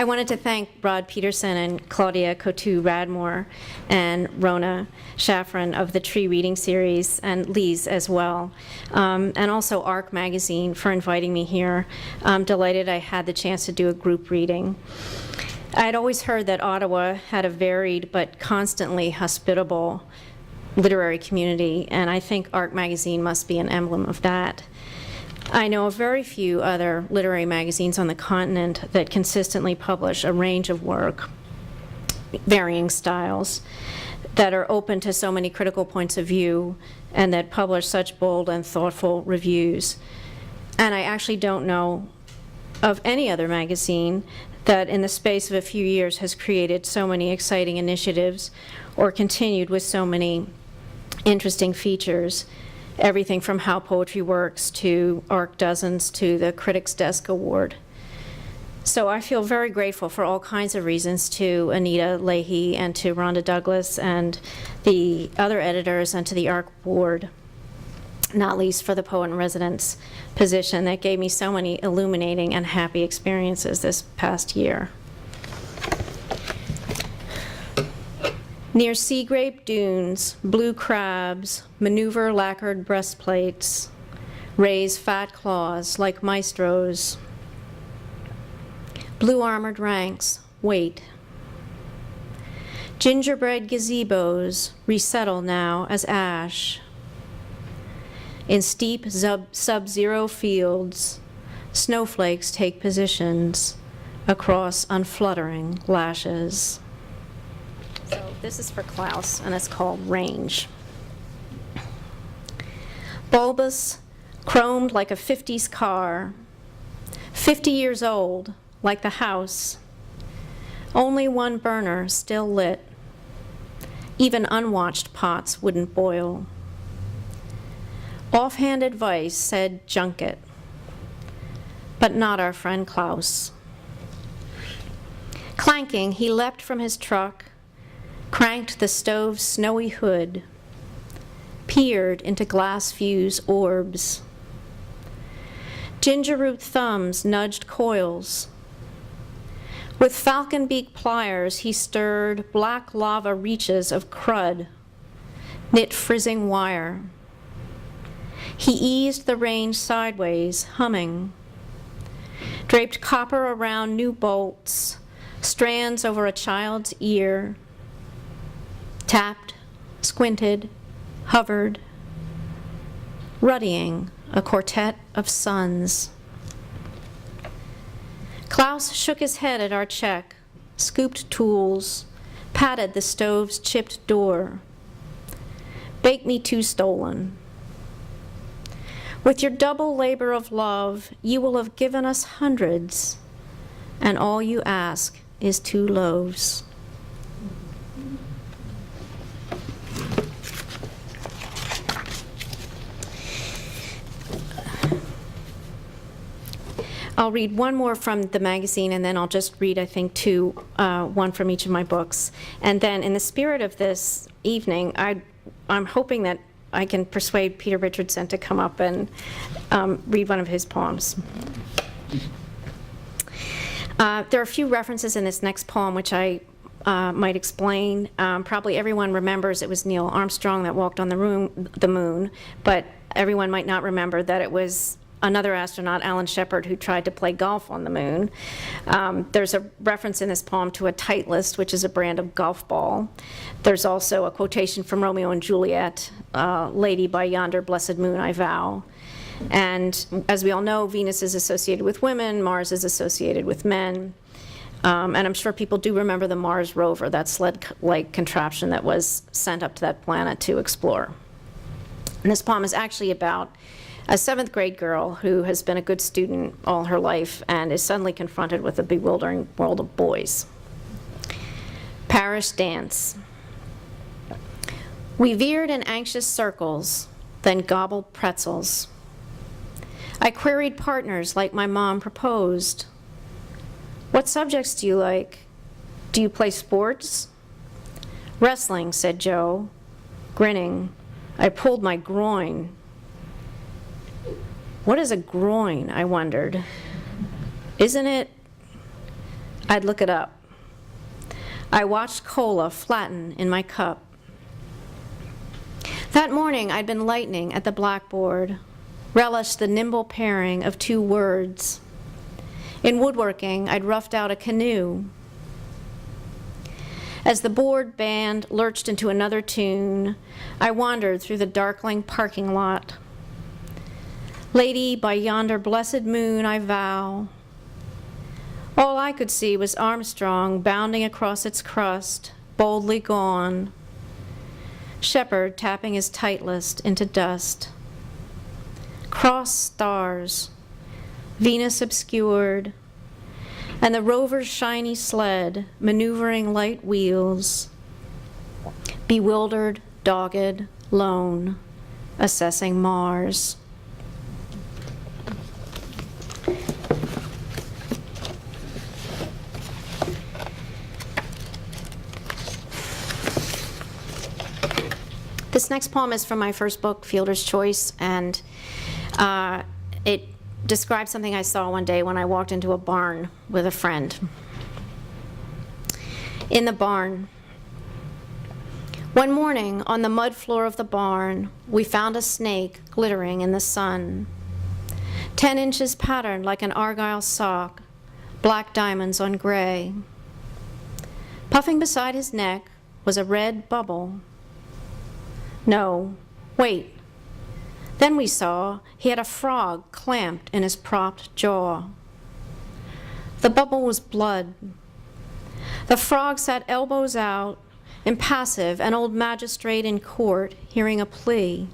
I wanted to thank Rod Peterson and Claudia Cotu-Radmore and Rona Shafran of the Tree Reading Series, and Elise as well, and also ARC Magazine for inviting me here. I'm delighted I had the chance to do a group reading. I'd always heard that Ottawa had a varied but constantly hospitable literary community, and I think ARC Magazine must be an emblem of that. I know of very few other literary magazines on the continent that consistently publish a range of work, varying styles, that are open to so many critical points of view, and that publish such bold and thoughtful reviews. And I actually don't know of any other magazine that in the space of a few years has created so many exciting initiatives or continued with so many interesting features. Everything from How Poetry Works to ARC Dozens to the Critics' Desk Award. So I feel very grateful for all kinds of reasons to Anita Leahy and to Rhonda Douglas and the other editors and to the ARC board, not least for the Poet-in-Residence position that gave me so many illuminating and happy experiences this past year. Near sea grape dunes, blue crabs maneuver lacquered breastplates, raise fat claws like maestros. Blue armored ranks wait. Gingerbread gazebos resettle now as ash. In steep sub-zero fields, snowflakes take positions across unfluttering lashes. So this is for Klaus, and it's called Range. Bulbous, chromed like a 50s car, 50 years old, like the house. Only one burner still lit. Even unwatched pots wouldn't boil. Offhand advice said junket, but not our friend Klaus. Clanking, he leapt from his truck, cranked the stove's snowy hood, peered into glass-fused orbs. Gingerroot thumbs nudged coils. With falcon beak pliers, he stirred black lava reaches of crud, knit frizzing wire. He eased the range sideways, humming, draped copper around new bolts, strands over a child's ear, tapped, squinted, hovered, ruddying a quartet of suns. Klaus shook his head at our check, scooped tools, patted the stove's chipped door. Bake me 2 stolen. With your double labor of love, you will have given us hundreds, and all you ask is 2 loaves. I'll read one more from the magazine, and then I'll just read, I think, 2, one from each of my books. And then in the spirit of this evening, I'm hoping that I can persuade Peter Richardson to come up and read one of his poems. There are a few references in this next poem which I might explain. Probably everyone remembers it was Neil Armstrong that walked on the moon, but everyone might not remember that it was another astronaut, Alan Shepard, who tried to play golf on the moon. There's a reference in this poem to a Titleist, which is a brand of golf ball. There's also a quotation from Romeo and Juliet, "Lady, by yonder blessed moon I vow." And as we all know, Venus is associated with women, Mars is associated with men. And I'm sure people do remember the Mars rover, that sled-like contraption that was sent up to that planet to explore. And this poem is actually about a 7th grade girl who has been a good student all her life and is suddenly confronted with a bewildering world of boys. Parish dance. We veered in anxious circles, then gobbled pretzels. I queried partners like my mom proposed. What subjects do you like? Do you play sports? Wrestling, said Joe, grinning. I pulled my groin. What is a groin, I wondered. Isn't it? I'd look it up. I watched cola flatten in my cup. That morning, I'd been lightning at the blackboard, relished the nimble pairing of two words. In woodworking, I'd roughed out a canoe. As the board band lurched into another tune, I wandered through the darkling parking lot. Lady, by yonder blessed moon, I vow. All I could see was Armstrong bounding across its crust, boldly gone. Shepherd tapping his Titleist into dust. Cross stars, Venus obscured, and the rover's shiny sled maneuvering light wheels, bewildered, dogged, lone, assessing Mars. This next poem is from my first book, Fielder's Choice, and it describes something I saw one day when I walked into a barn with a friend. In the barn. One morning, on the mud floor of the barn, we found a snake glittering in the sun. 10 inches patterned like an argyle sock, black diamonds on gray. Puffing beside his neck was a red bubble. No, wait. Then we saw he had a frog clamped in his propped jaw. The bubble was blood. The frog sat elbows out, impassive, an old magistrate in court hearing a plea.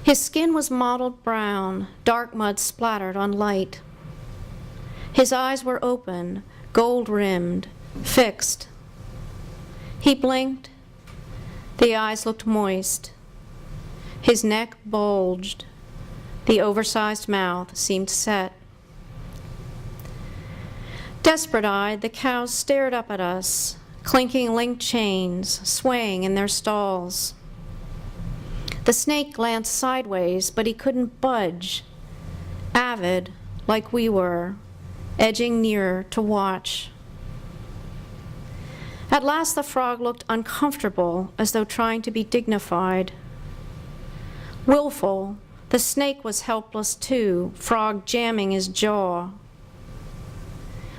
His skin was mottled brown, dark mud splattered on light. His eyes were open, gold-rimmed, fixed. He blinked. The eyes looked moist. His neck bulged. The oversized mouth seemed set. Desperate-eyed, the cows stared up at us, clinking linked chains, swaying in their stalls. The snake glanced sideways, but he couldn't budge, avid like we were, edging nearer to watch. At last the frog looked uncomfortable, as though trying to be dignified. Willful, the snake was helpless too, frog jamming his jaw.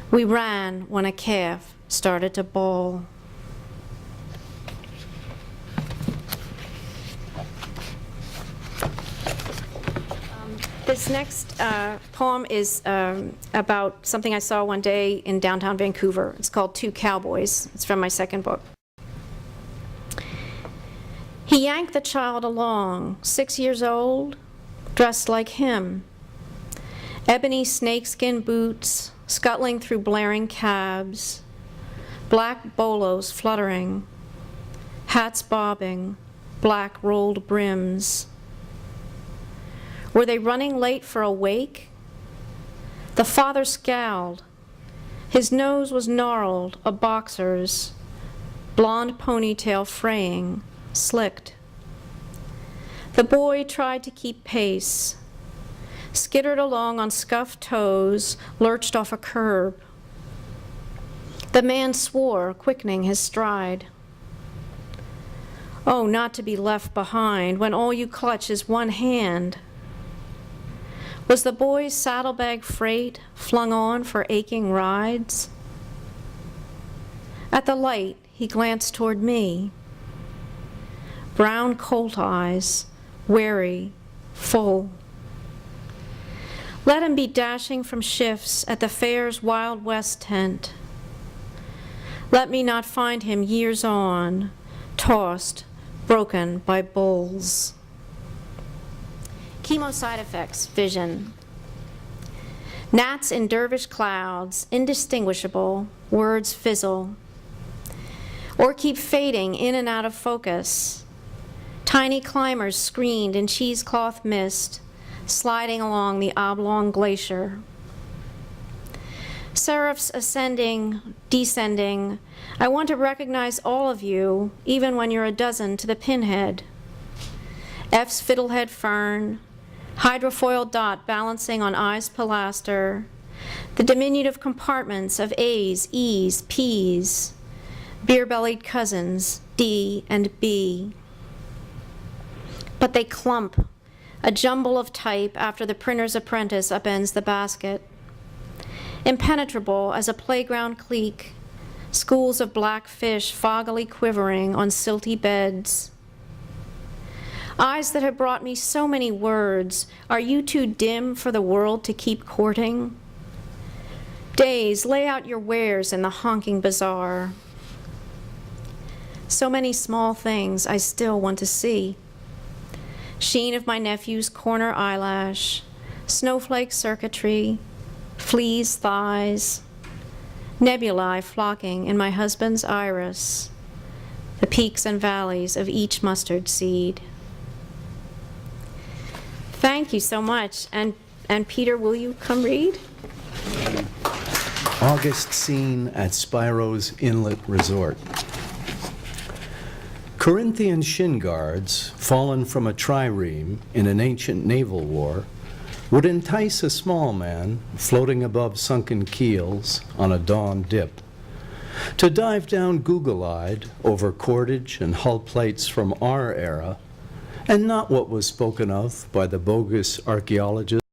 We ran when a calf started to bawl. This next poem is about something I saw one day in downtown Vancouver. It's called Two Cowboys. It's from my second book. He yanked the child along, 6 years old, dressed like him. Ebony snakeskin boots, scuttling through blaring cabs, black bolos fluttering, hats bobbing, black rolled brims. Were they running late for a wake? The father scowled. His nose was gnarled, a boxer's, blonde ponytail fraying, slicked. The boy tried to keep pace, skittered along on scuffed toes, lurched off a curb. The man swore, quickening his stride. Oh, not to be left behind when all you clutch is one hand. Was the boy's saddlebag freight flung on for aching rides? At the light, he glanced toward me. Brown colt eyes, wary, full. Let him be dashing from shifts at the fair's Wild West tent. Let me not find him years on, tossed, broken by bulls. Chemo side effects, vision. Gnats in dervish clouds, indistinguishable, words fizzle. Or keep fading in and out of focus. Tiny climbers screened in cheesecloth mist, sliding along the oblong glacier. Seraphs ascending, descending. I want to recognize all of you, even when you're a dozen to the pinhead. F's fiddlehead fern, hydrofoil dot balancing on I's pilaster, the diminutive compartments of A's, E's, P's, beer-bellied cousins, D and B. But they clump, a jumble of type after the printer's apprentice upends the basket. Impenetrable as a playground clique, schools of black fish foggily quivering on silty beds. Eyes that have brought me so many words, are you too dim for the world to keep courting? Days, lay out your wares in the honking bazaar. So many small things I still want to see. Sheen of my nephew's corner eyelash, snowflake circuitry, flea's thighs, nebulae flocking in my husband's iris, the peaks and valleys of each mustard seed. Thank you so much. And Peter, will you come read? August scene at Spiro's Inlet Resort. Corinthian shin guards, fallen from a trireme in an ancient naval war, would entice a small man floating above sunken keels on a dawn dip to dive down google-eyed over cordage and hull plates from our era, and not what was spoken of by the bogus archaeologists